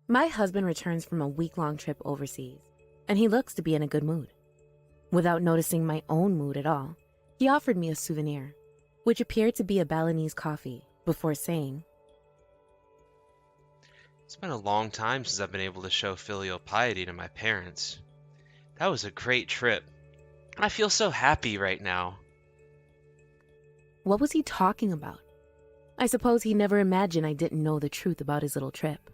My husband returns from a week-long trip overseas, and he looks to be in a good mood. Without noticing my own mood at all, he offered me a souvenir, which appeared to be a Balinese coffee, before saying, It's been a long time since I've been able to show filial piety to my parents. That was a great trip. I feel so happy right now. what was he talking about? I suppose he never imagined I didn't know the truth about his little trip.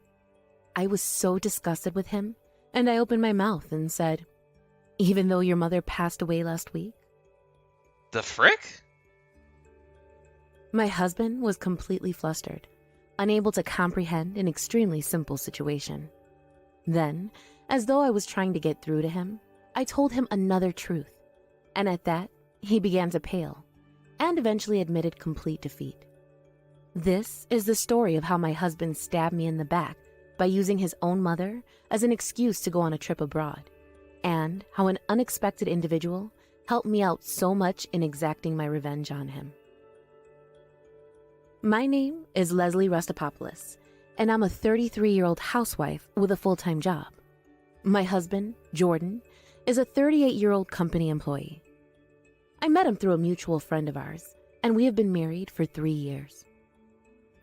I was so disgusted with him, and I opened my mouth and said, even though your mother passed away last week? The frick? My husband was completely flustered, unable to comprehend an extremely simple situation. Then, as though I was trying to get through to him, I told him another truth, and at that, he began to pale, and eventually admitted complete defeat. This is the story of how my husband stabbed me in the back by using his own mother as an excuse to go on a trip abroad, and how an unexpected individual helped me out so much in exacting my revenge on him. My name is Leslie Restopopoulos, and I'm a 33-year-old housewife with a full-time job. My husband, Jordan, is a 38-year-old company employee. I met him through a mutual friend of ours, and we have been married for 3 years.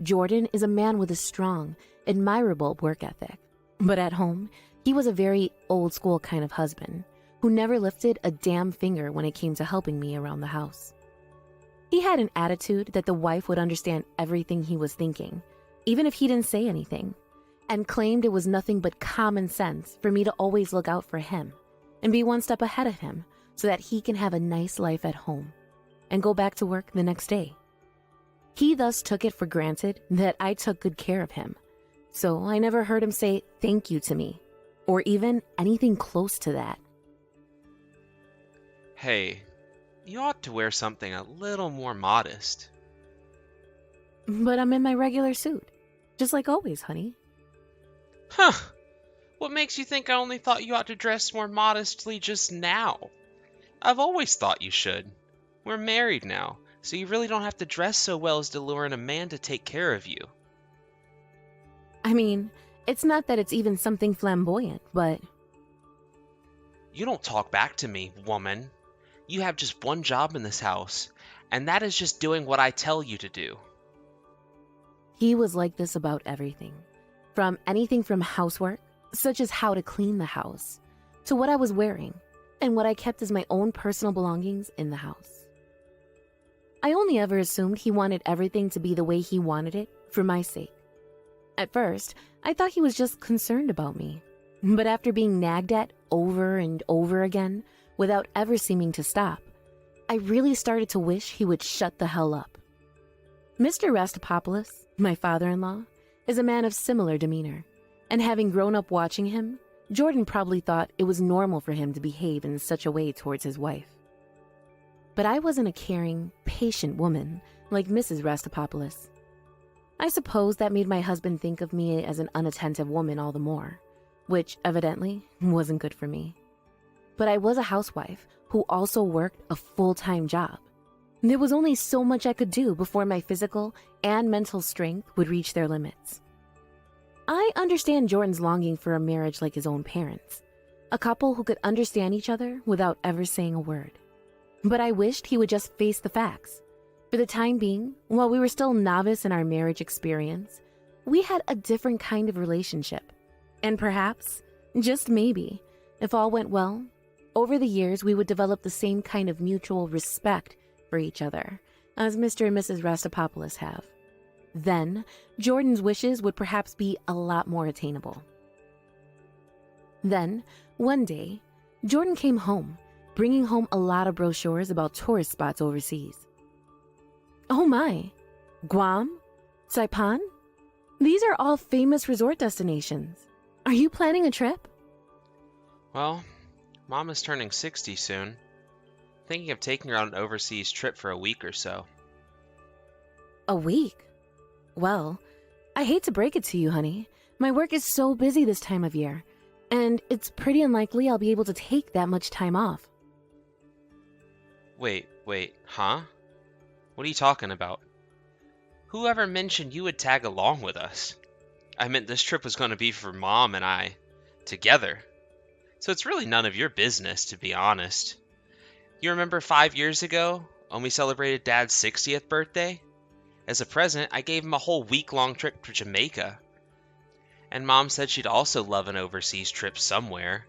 Jordan is a man with a strong, admirable work ethic, but at home, he was a very old-school kind of husband who never lifted a damn finger when it came to helping me around the house. He had an attitude that the wife would understand everything he was thinking, even if he didn't say anything, and claimed it was nothing but common sense for me to always look out for him and be one step ahead of him so that he can have a nice life at home and go back to work the next day. He thus took it for granted that I took good care of him, so I never heard him say thank you to me, or even anything close to that. Hey, you ought to wear something a little more modest. But I'm in my regular suit, just like always, honey. Huh. What makes you think I only thought you ought to dress more modestly just now? I've always thought you should. We're married now, so you really don't have to dress so well as to lure in a man to take care of you. I mean, it's not that it's even something flamboyant, but You don't talk back to me, woman. You have just one job in this house, and that is just doing what I tell you to do. he was like this about everything. From anything from housework, such as how to clean the house, to what I was wearing and what I kept as my own personal belongings in the house. I only ever assumed he wanted everything to be the way he wanted it for my sake. At first, I thought he was just concerned about me. But after being nagged at over and over again, without ever seeming to stop, I really started to wish he would shut the hell up. Mr. Restopopoulos, my father-in-law, is a man of similar demeanor, and having grown up watching him, Jordan probably thought it was normal for him to behave in such a way towards his wife. But I wasn't a caring, patient woman like Mrs. Restopopoulos. I suppose that made my husband think of me as an unattentive woman all the more, which evidently wasn't good for me. But I was a housewife who also worked a full-time job. There was only so much I could do before my physical and mental strength would reach their limits. I understand Jordan's longing for a marriage like his own parents, a couple who could understand each other without ever saying a word. But I wished he would just face the facts. For the time being, while we were still novice in our marriage experience, we had a different kind of relationship. And perhaps, just maybe, if all went well, over the years we would develop the same kind of mutual respect for each other as Mr. and Mrs. Restopopoulos have. Then, Jordan's wishes would perhaps be a lot more attainable. Then, one day, Jordan came home, bringing home a lot of brochures about tourist spots overseas. Oh my! Guam? Saipan? These are all famous resort destinations. Are you planning a trip? Well, Mom is turning 60 soon. Thinking of taking her on an overseas trip for a week or so. A week? Well, I hate to break it to you, honey. My work is so busy this time of year, and it's pretty unlikely I'll be able to take that much time off. Wait, huh? What are you talking about? Whoever mentioned you would tag along with us? I meant this trip was going to be for Mom and I together. So it's really none of your business, to be honest. You remember 5 years ago when we celebrated Dad's 60th birthday? As a present, I gave him a whole week-long trip to Jamaica. And Mom said she'd also love an overseas trip somewhere.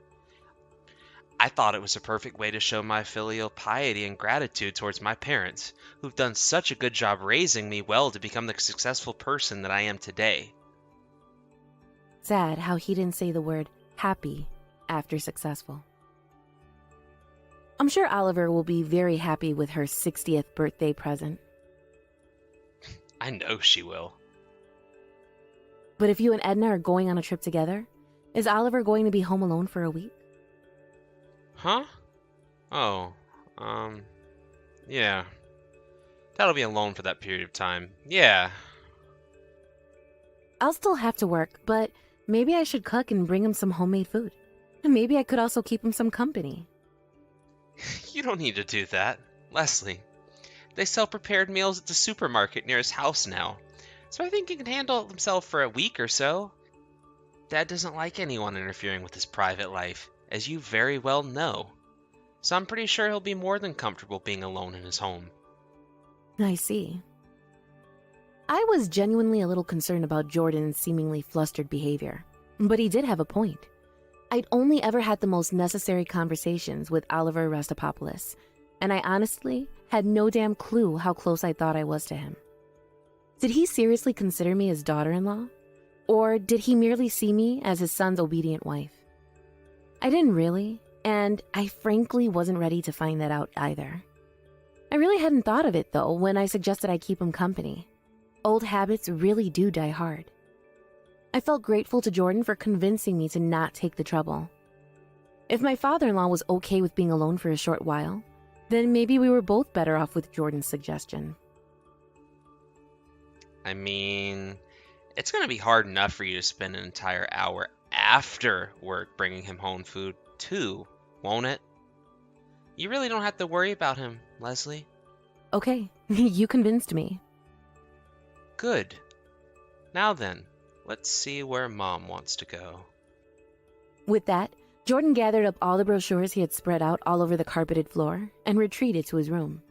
I thought it was a perfect way to show my filial piety and gratitude towards my parents, who've done such a good job raising me well to become the successful person that I am today. Sad how he didn't say the word happy after successful. I'm sure Oliver will be very happy with her 60th birthday present. I know she will. But if you and Edna are going on a trip together, is Oliver going to be home alone for a week? Huh? Oh, yeah. That'll be alone for that period of time. Yeah. I'll still have to work, but maybe I should cook and bring him some homemade food. And maybe I could also keep him some company. You don't need to do that, Leslie. They sell prepared meals at the supermarket near his house now, so I think he can handle himself for a week or so. Dad doesn't like anyone interfering with his private life, as you very well know. So I'm pretty sure he'll be more than comfortable being alone in his home. I see. I was genuinely a little concerned about Jordan's seemingly flustered behavior, but he did have a point. I'd only ever had the most necessary conversations with Oliver Rastapopoulos, and I honestly had no damn clue how close I thought I was to him. Did he seriously consider me his daughter-in-law? Or did he merely see me as his son's obedient wife? I didn't really, and I frankly wasn't ready to find that out either. I really hadn't thought of it, though, when I suggested I keep him company. Old habits really do die hard. I felt grateful to Jordan for convincing me to not take the trouble. If my father-in-law was okay with being alone for a short while, then maybe we were both better off with Jordan's suggestion. I mean, it's going to be hard enough for you to spend an entire hour after work bringing him home food, too, won't it? You really don't have to worry about him, Leslie. Okay, you convinced me. Good. Now then, let's see where Mom wants to go. With that, Jordan gathered up all the brochures he had spread out all over the carpeted floor and retreated to his room.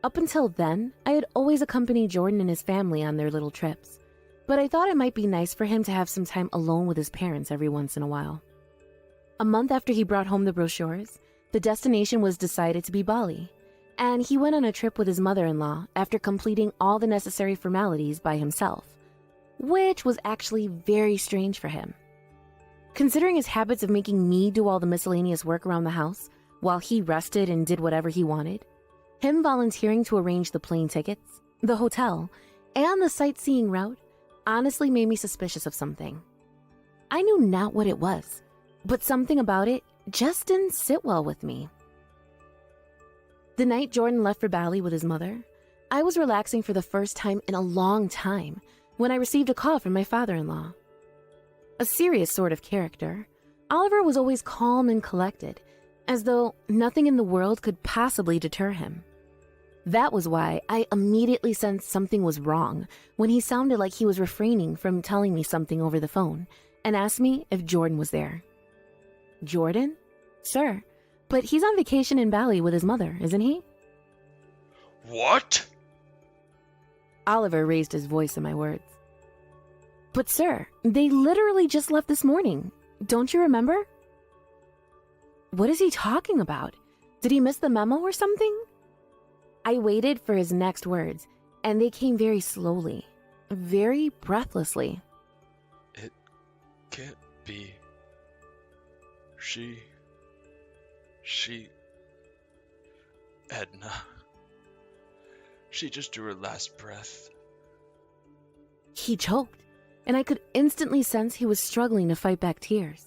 Up until then, I had always accompanied Jordan and his family on their little trips, but I thought it might be nice for him to have some time alone with his parents every once in a while. A month after he brought home the brochures, the destination was decided to be Bali, and he went on a trip with his mother-in-law after completing all the necessary formalities by himself, which was actually very strange for him. Considering his habits of making me do all the miscellaneous work around the house while he rested and did whatever he wanted, him volunteering to arrange the plane tickets, the hotel, and the sightseeing route honestly made me suspicious of something. I knew not what it was, but something about it just didn't sit well with me. The night Jordan left for Bali with his mother, I was relaxing for the first time in a long time when I received a call from my father-in-law. A serious sort of character, Oliver was always calm and collected, as though nothing in the world could possibly deter him. That was why I immediately sensed something was wrong when he sounded like he was refraining from telling me something over the phone and asked me if Jordan was there. Jordan? Sure, but he's on vacation in Bali with his mother, isn't he? What? Oliver raised his voice at my words. But sir, they literally just left this morning. Don't you remember? What is he talking about? Did he miss the memo or something? I waited for his next words, and they came very slowly, very breathlessly. It can't be. She... Edna. She just drew her last breath. He choked, and I could instantly sense he was struggling to fight back tears.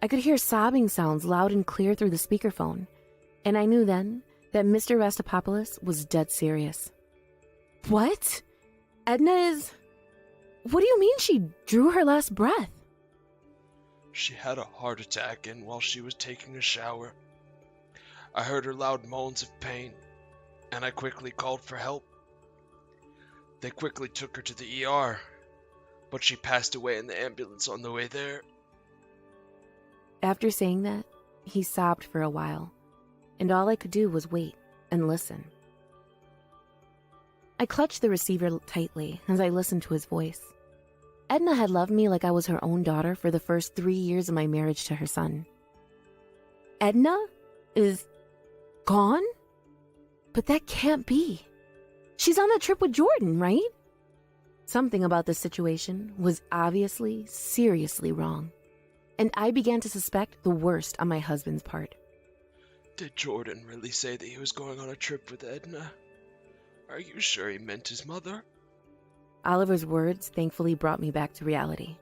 I could hear sobbing sounds loud and clear through the speakerphone, and I knew then that Mr. Rastapopoulos was dead serious. What? Edna is... What do you mean she drew her last breath? She had a heart attack and while she was taking a shower, I heard her loud moans of pain, and I quickly called for help. They quickly took her to the ER, but she passed away in the ambulance on the way there. After saying that, he sobbed for a while, and all I could do was wait and listen. I clutched the receiver tightly as I listened to his voice. Edna had loved me like I was her own daughter for the first 3 years of my marriage to her son. Edna is gone? But that can't be. She's on that trip with Jordan, right? Something about this situation was obviously seriously wrong, and I began to suspect the worst on my husband's part. Did Jordan really say that he was going on a trip with Edna? Are you sure he meant his mother? Oliver's words thankfully brought me back to reality.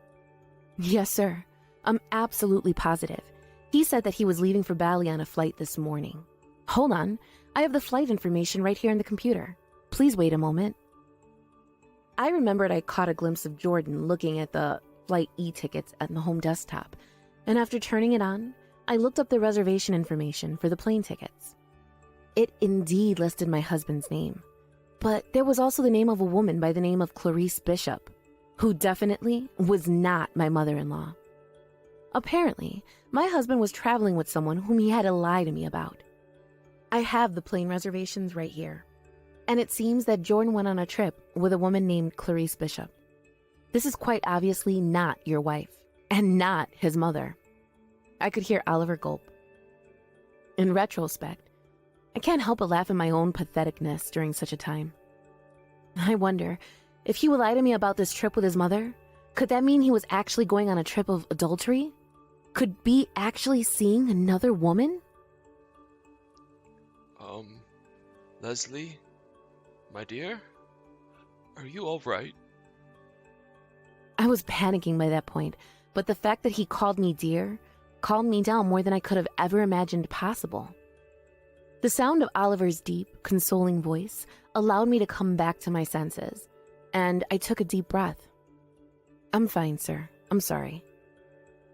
Yes, sir. I'm absolutely positive. He said that he was leaving for Bali on a flight this morning. Hold on. I have the flight information right here in the computer. Please wait a moment. I remembered I caught a glimpse of Jordan looking at the flight e-tickets at the home desktop, and after turning it on, I looked up the reservation information for the plane tickets. It indeed listed my husband's name, but there was also the name of a woman by the name of Clarice Bishop, who definitely was not my mother-in-law. Apparently, my husband was traveling with someone whom he had to lie to me about. I have the plane reservations right here, and it seems that Jordan went on a trip with a woman named Clarice Bishop. This is quite obviously not your wife, and not his mother. I could hear Oliver gulp. In retrospect, I can't help but laugh at my own patheticness during such a time. I wonder, if he would lie to me about this trip with his mother, could that mean he was actually going on a trip of adultery? Could be actually seeing another woman? Leslie? My dear? Are you all right? I was panicking by that point, but the fact that he called me dear calmed me down more than I could have ever imagined possible. The sound of Oliver's deep, consoling voice allowed me to come back to my senses, and I took a deep breath. I'm fine, sir. I'm sorry.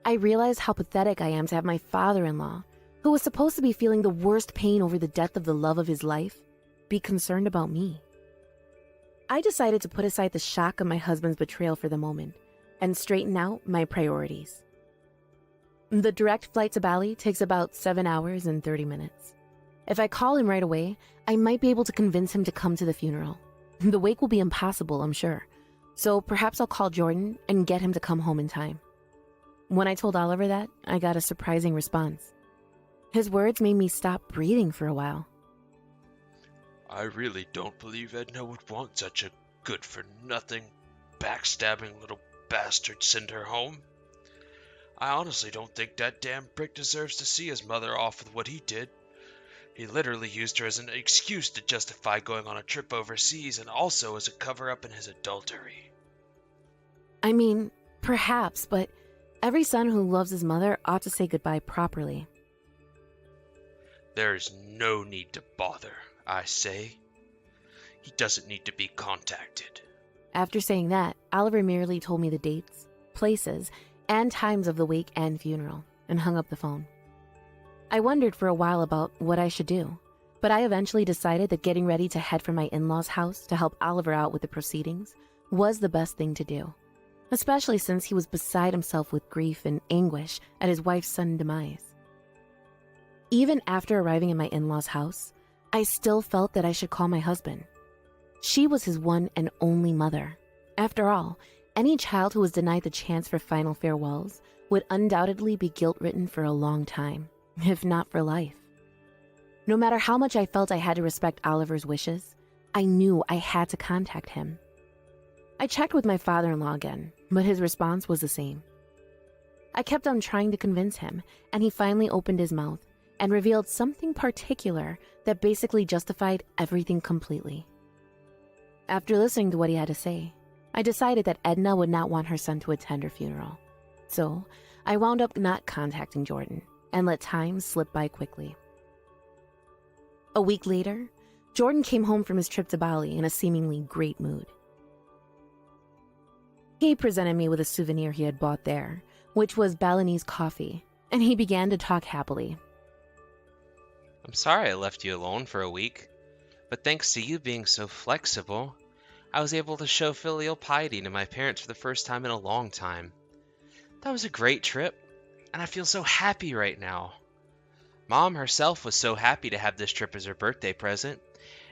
I realized how pathetic I am to have my father-in-law, who was supposed to be feeling the worst pain over the death of the love of his life, be concerned about me. I decided to put aside the shock of my husband's betrayal for the moment and straighten out my priorities. The direct flight to Bali takes about 7 hours and 30 minutes. If I call him right away, I might be able to convince him to come to the funeral. The wake will be impossible, I'm sure, so perhaps I'll call Jordan and get him to come home in time. When I told Oliver that, I got a surprising response. His words made me stop breathing for a while. I really don't believe Edna would want such a good-for-nothing, backstabbing little bastard send her home. I honestly don't think that damn prick deserves to see his mother off with what he did. He literally used her as an excuse to justify going on a trip overseas and also as a cover-up in his adultery. I mean, perhaps, but every son who loves his mother ought to say goodbye properly. There is no need to bother, I say. He doesn't need to be contacted. After saying that, Oliver merely told me the dates, places, and times of the wake and funeral, and hung up the phone. I wondered for a while about what I should do, but I eventually decided that getting ready to head for my in-laws' house to help Oliver out with the proceedings was the best thing to do, especially since he was beside himself with grief and anguish at his wife's sudden demise. Even after arriving at my in-laws' house, I still felt that I should call my husband. She was his one and only mother. After all, any child who was denied the chance for final farewells would undoubtedly be guilt-ridden for a long time, if not for life. No matter how much I felt I had to respect Oliver's wishes, I knew I had to contact him. I checked with my father-in-law again, but his response was the same. I kept on trying to convince him, and he finally opened his mouth and revealed something particular that basically justified everything completely. After listening to what he had to say, I decided that Edna would not want her son to attend her funeral. So I wound up not contacting Jordan and let time slip by quickly. A week later, Jordan came home from his trip to Bali in a seemingly great mood. He presented me with a souvenir he had bought there, which was Balinese coffee, and he began to talk happily. I'm sorry I left you alone for a week, but thanks to you being so flexible, I was able to show filial piety to my parents for the first time in a long time. That was a great trip, and I feel so happy right now. Mom herself was so happy to have this trip as her birthday present,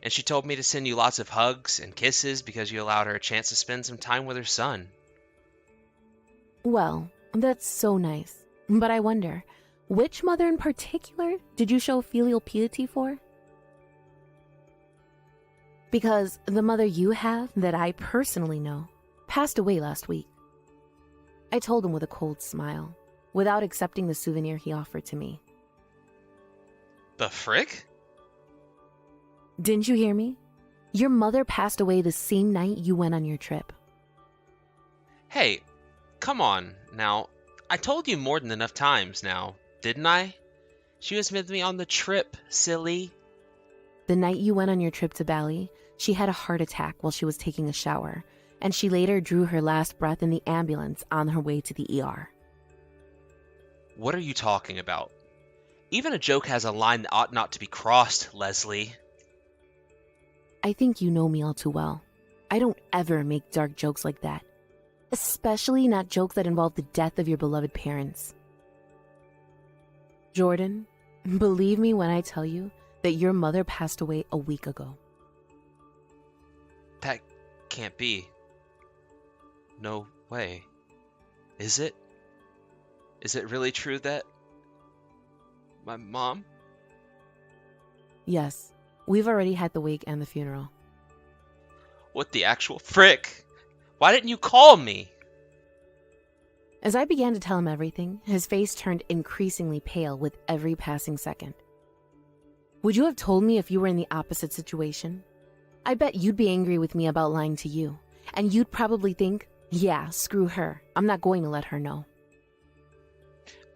and she told me to send you lots of hugs and kisses because you allowed her a chance to spend some time with her son. Well, that's so nice. But I wonder, which mother in particular did you show filial piety for? Because the mother you have that I personally know passed away last week. I told him with a cold smile, without accepting the souvenir he offered to me. The frick? Didn't you hear me? Your mother passed away the same night you went on your trip. Hey, come on, now. I told you more than enough times now, didn't I? She was with me on the trip, silly. The night you went on your trip to Bali, she had a heart attack while she was taking a shower, and she later drew her last breath in the ambulance on her way to the ER. What are you talking about? Even a joke has a line that ought not to be crossed, Leslie. I think you know me all too well. I don't ever make dark jokes like that. Especially not jokes that involve the death of your beloved parents. Jordan, believe me when I tell you that your mother passed away a week ago. That can't be. No way. Is it? Is it really true that my mom? Yes, we've already had the wake and the funeral. What the actual frick? Why didn't you call me? As I began to tell him everything, his face turned increasingly pale with every passing second. Would you have told me if you were in the opposite situation? I bet you'd be angry with me about lying to you, and you'd probably think, yeah, screw her. I'm not going to let her know.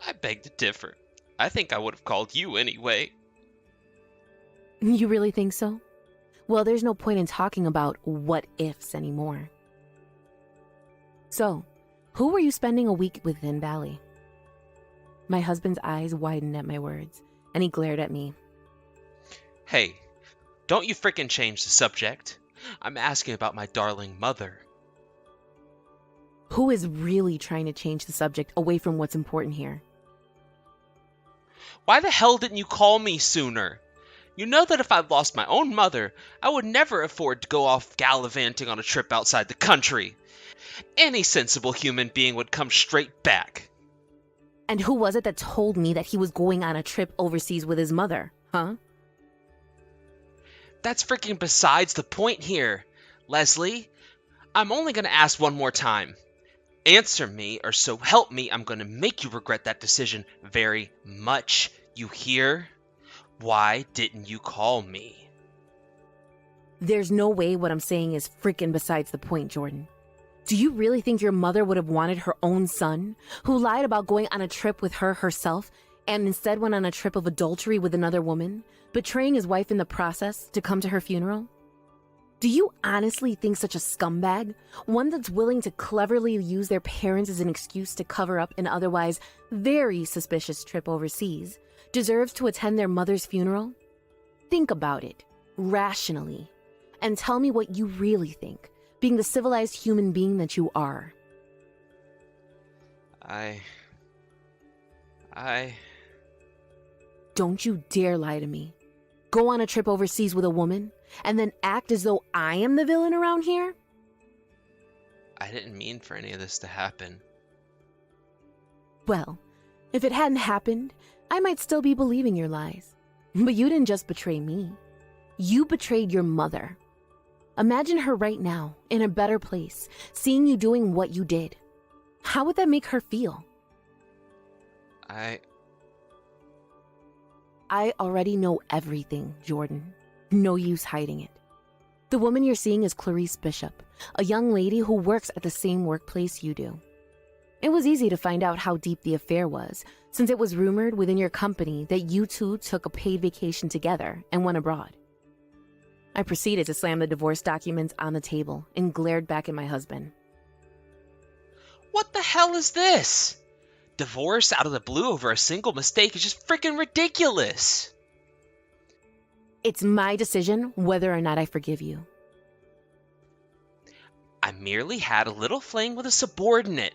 I beg to differ. I think I would have called you anyway. You really think so? Well, there's no point in talking about what ifs anymore. So, who were you spending a week with in Bali? My husband's eyes widened at my words, and he glared at me. Hey, don't you frickin' change the subject. I'm asking about my darling mother. Who is really trying to change the subject away from what's important here? Why the hell didn't you call me sooner? You know that if I'd lost my own mother, I would never afford to go off gallivanting on a trip outside the country. Any sensible human being would come straight back. And who was it that told me that he was going on a trip overseas with his mother, huh? That's freaking besides the point here, Leslie. I'm only gonna ask one more time. Answer me, or so help me, I'm gonna make you regret that decision very much. You hear? Why didn't you call me? There's no way what I'm saying is freaking besides the point, Jordan. Do you really think your mother would have wanted her own son, who lied about going on a trip with her herself, and instead went on a trip of adultery with another woman, betraying his wife in the process, to come to her funeral? Do you honestly think such a scumbag, one that's willing to cleverly use their parents as an excuse to cover up an otherwise very suspicious trip overseas, deserves to attend their mother's funeral? Think about it, rationally, and tell me what you really think, being the civilized human being that you are. I... Don't you dare lie to me. Go on a trip overseas with a woman, and then act as though I am the villain around here? I didn't mean for any of this to happen. Well, if it hadn't happened, I might still be believing your lies. But you didn't just betray me. You betrayed your mother. Imagine her right now, in a better place, seeing you doing what you did. How would that make her feel? I already know everything, Jordan. No use hiding it. The woman you're seeing is Clarice Bishop, a young lady who works at the same workplace you do. It was easy to find out how deep the affair was, since it was rumored within your company that you two took a paid vacation together and went abroad. I proceeded to slam the divorce documents on the table and glared back at my husband. What the hell is this? Divorce out of the blue over a single mistake is just freaking ridiculous. It's my decision whether or not I forgive you. I merely had a little fling with a subordinate.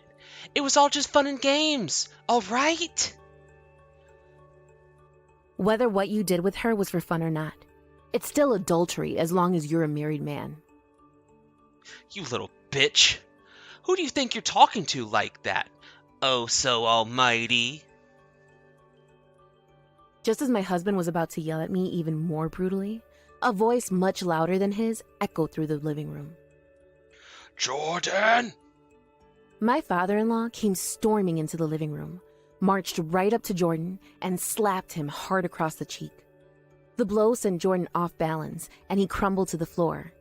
It was all just fun and games, all right? Whether what you did with her was for fun or not, it's still adultery as long as you're a married man. You little bitch. Who do you think you're talking to like that? Oh, so almighty. Just as my husband was about to yell at me even more brutally, a voice much louder than his echoed through the living room. Jordan! My father-in-law came storming into the living room, marched right up to Jordan, and slapped him hard across the cheek. The blow sent Jordan off balance, and he crumbled to the floor.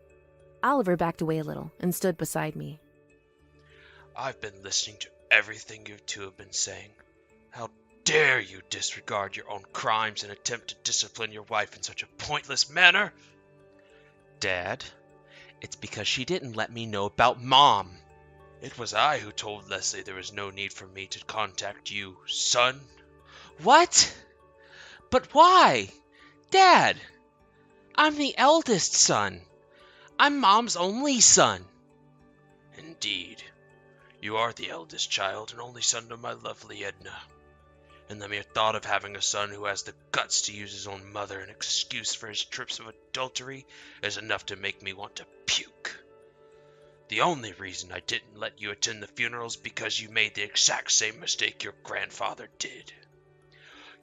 Oliver backed away a little and stood beside me. I've been listening to everything you two have been saying. How dare you disregard your own crimes and attempt to discipline your wife in such a pointless manner? Dad, it's because she didn't let me know about Mom. It was I who told Leslie there was no need for me to contact you, son. What? But why? Dad, I'm the eldest son. I'm Mom's only son. Indeed. You are the eldest child and only son to my lovely Edna. And the mere thought of having a son who has the guts to use his own mother as an excuse for his trips of adultery is enough to make me want to puke. The only reason I didn't let you attend the funeral is because you made the exact same mistake your grandfather did.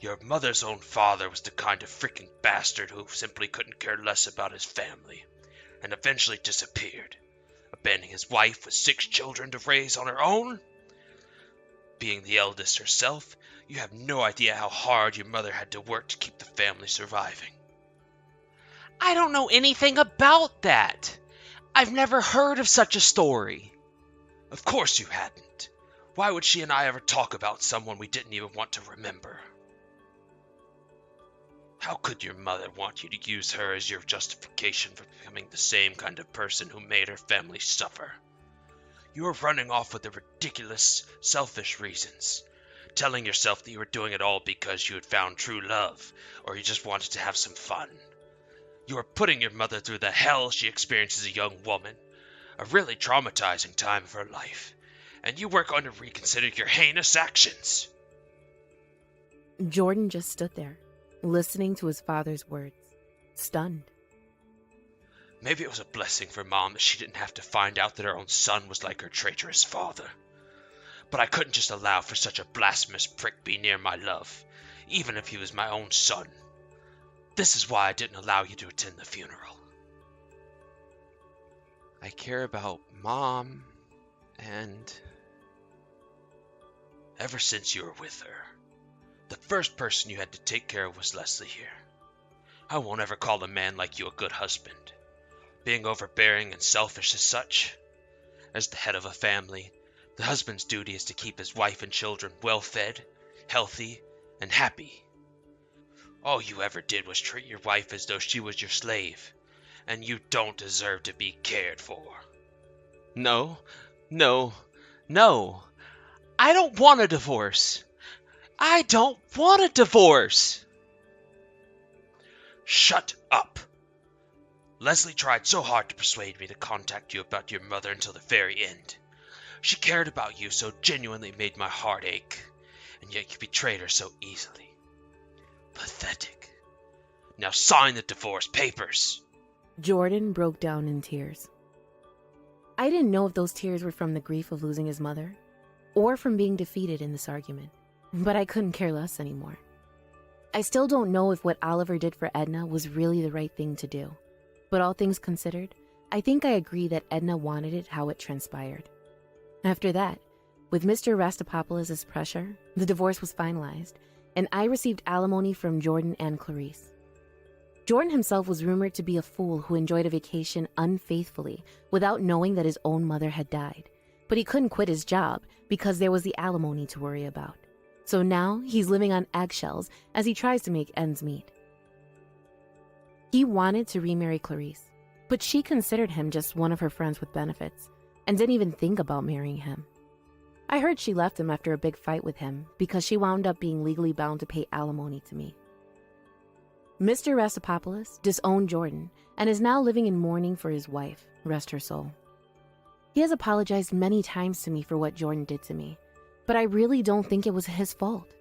Your mother's own father was the kind of freaking bastard who simply couldn't care less about his family, and eventually disappeared, abandoning his wife with 6 children to raise on her own. Being the eldest herself, you have no idea how hard your mother had to work to keep the family surviving. I don't know anything about that. I've never heard of such a story. Of course you hadn't. Why would she and I ever talk about someone we didn't even want to remember? How could your mother want you to use her as your justification for becoming the same kind of person who made her family suffer? You were running off with the ridiculous, selfish reasons, telling yourself that you were doing it all because you had found true love, or you just wanted to have some fun. You were putting your mother through the hell she experienced as a young woman, a really traumatizing time of her life, and you weren't going to reconsider your heinous actions. Jordan just stood there, listening to his father's words, stunned. Maybe it was a blessing for Mom that she didn't have to find out that her own son was like her traitorous father. But I couldn't just allow for such a blasphemous prick be near my love, even if he was my own son. This is why I didn't allow you to attend the funeral. I care about Mom, and... Ever since you were with her, the first person you had to take care of was Leslie here. I won't ever call a man like you a good husband. Being overbearing and selfish as such. As the head of a family, the husband's duty is to keep his wife and children well-fed, healthy, and happy. All you ever did was treat your wife as though she was your slave, and you don't deserve to be cared for. No. I don't want a divorce. I don't want a divorce. Shut up. Leslie tried so hard to persuade me to contact you about your mother until the very end. She cared about you so genuinely it made my heart ache, and yet you betrayed her so easily. Pathetic. Now sign the divorce papers. Jordan broke down in tears. I didn't know if those tears were from the grief of losing his mother, or from being defeated in this argument, but I couldn't care less anymore. I still don't know if what Oliver did for Edna was really the right thing to do. But all things considered, I think I agree that Edna wanted it how it transpired. After that, with Mr. Rastapopoulos' pressure, the divorce was finalized, and I received alimony from Jordan and Clarice. Jordan himself was rumored to be a fool who enjoyed a vacation unfaithfully without knowing that his own mother had died, but he couldn't quit his job because there was the alimony to worry about. So now he's living on eggshells as he tries to make ends meet. He wanted to remarry Clarice, but she considered him just one of her friends with benefits and didn't even think about marrying him. I heard she left him after a big fight with him because she wound up being legally bound to pay alimony to me. Mr. Rastapopoulos disowned Jordan and is now living in mourning for his wife, rest her soul. He has apologized many times to me for what Jordan did to me, but I really don't think it was his fault.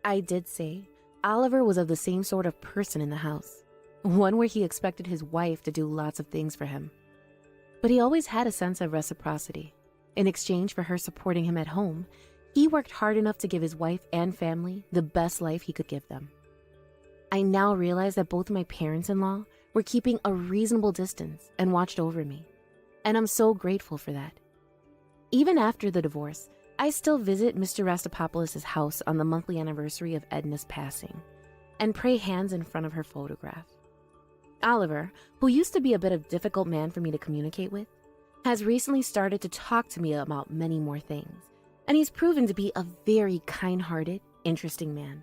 I did say Oliver was of the same sort of person in the house, one where he expected his wife to do lots of things for him. But he always had a sense of reciprocity. In exchange for her supporting him at home, he worked hard enough to give his wife and family the best life he could give them. I now realize that both my parents-in-law were keeping a reasonable distance and watched over me, and I'm so grateful for that. Even after the divorce, I still visit Mr. Rastapopoulos' house on the monthly anniversary of Edna's passing and pray hands in front of her photograph. Oliver, who used to be a bit of a difficult man for me to communicate with, has recently started to talk to me about many more things, and he's proven to be a very kind-hearted, interesting man.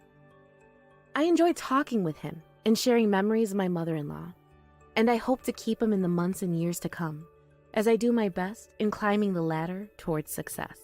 I enjoy talking with him and sharing memories of my mother-in-law, and I hope to keep him in the months and years to come as I do my best in climbing the ladder towards success.